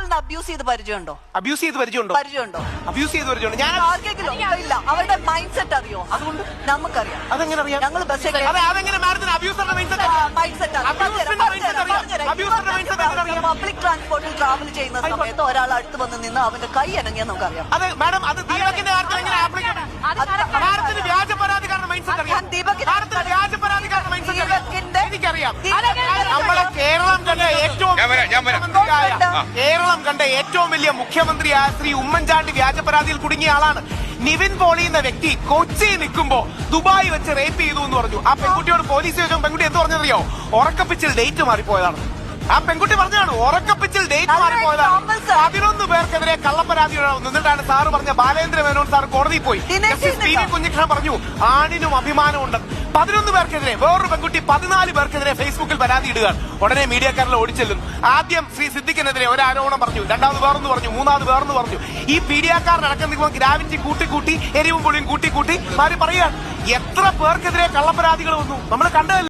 മാമിന് അബ്യൂസ് ചെയ്ത് പരിചയമുണ്ടോ? അബ്യൂസ് ചെയ്ത് പരിചയമുണ്ടോ? അബ്യൂസ് ചെയ്ത് പരിചയമുണ്ടോ? ഞാൻ ആർക്കെങ്കിലും ഇല്ല. അവരുടെ മൈൻഡ് സെറ്റ് അറിയോ? അതുകൊണ്ട് നമുക്കറിയാം. അതെങ്ങനെ അറിയാം? ഞങ്ങൾ ബസ്സിൽ അതെങ്ങനെ മാഡത്തിന് അബ്യൂസറുടെ മൈൻഡ് സെറ്റ് പബ്ലിക് ട്രാൻസ്പോർട്ടിൽ ട്രാവൽ ചെയ്യുന്ന സമയത്ത് ഒരാൾ അടുത്ത് വന്ന് നിന്ന് അവന്റെ കൈ അനങ്ങിയാൽ നമുക്കറിയാം. അതെ മാഡം, അത് ദീപകിന്റെ കാര്യത്തിൽ എങ്ങനെ ആപ്ലിക്കേഷൻ? മാഡത്തിന് വ്യാജ പരാതിക്കാരുടെ മൈൻഡ് സെറ്റ് അറിയാം. മാഡത്തിന് വ്യാജ പരാതിക്കാരുടെ മൈൻഡ് സെറ്റ് അറിയാം. എനിക്കറിയാം. നമ്മളെ കേരളം കണ്ട ഏറ്റവും വലിയ മുഖ്യമന്ത്രിയായ ശ്രീ ഉമ്മൻചാണ്ടി വ്യാജ പരാതിയിൽ കുടുങ്ങിയ ആളാണ്. നിവിൻ പോളി എന്ന വ്യക്തി കൊച്ചി നിൽക്കുമ്പോ ദുബായ് വെച്ച് റേപ്പ് ചെയ്തു എന്ന് പറഞ്ഞു. ആ പെൺകുട്ടിയോട് പോലീസ് ചോദിച്ചപ്പോൾ പെൺകുട്ടി എന്ത് പറഞ്ഞറിയോ? ഉറക്കപ്പിച്ചിൽ ഡേറ്റ് മാറിപ്പോയതാണ്. ആ പെൺകുട്ടി പറഞ്ഞാണ് ഉറക്കപ്പിച്ചിൽ ഡേറ്റ് മാറിപ്പോയതാണ്. 11 പേർക്കെതിരെ കള്ളപ്പരാതി നിന്നിട്ടാണ് സാറ് പറഞ്ഞ ബാലേന്ദ്ര മേനോൻ സാർ കോടതിയിൽ പോയി. കുഞ്ഞികൃഷ്ണൻ പറഞ്ഞു ആണിനും അഭിമാനമുണ്ട്. 11 പേർക്കെതിരെ, വേറൊരു പെൺകുട്ടി 14 പേർക്കെതിരെ ഫേസ്ബുക്കിൽ പരാതി ഇടുകയാണ്. ഉടനെ മീഡിയക്കാരിൽ ഓടിച്ചെല്ലും. ആദ്യം ശ്രീ സിദ്ദിഖിനെതിരെ ഒരു ആരോപണം പറഞ്ഞു, രണ്ടാമത് വേറൊന്ന് പറഞ്ഞു, മൂന്നാമത് വേറൊന്ന് പറഞ്ഞു. ഈ പീഡിയാക്കാരനടക്കം നിൽക്കുമ്പോൾ ഗ്രാവിറ്റി കൂട്ടി എരിവും പുളിയും കൂട്ടി മാറി പറയുകയാണ്. എത്ര പേർക്കെതിരെ കള്ളപ്പരാതികൾ വന്നു നമ്മൾ കണ്ടതല്ല.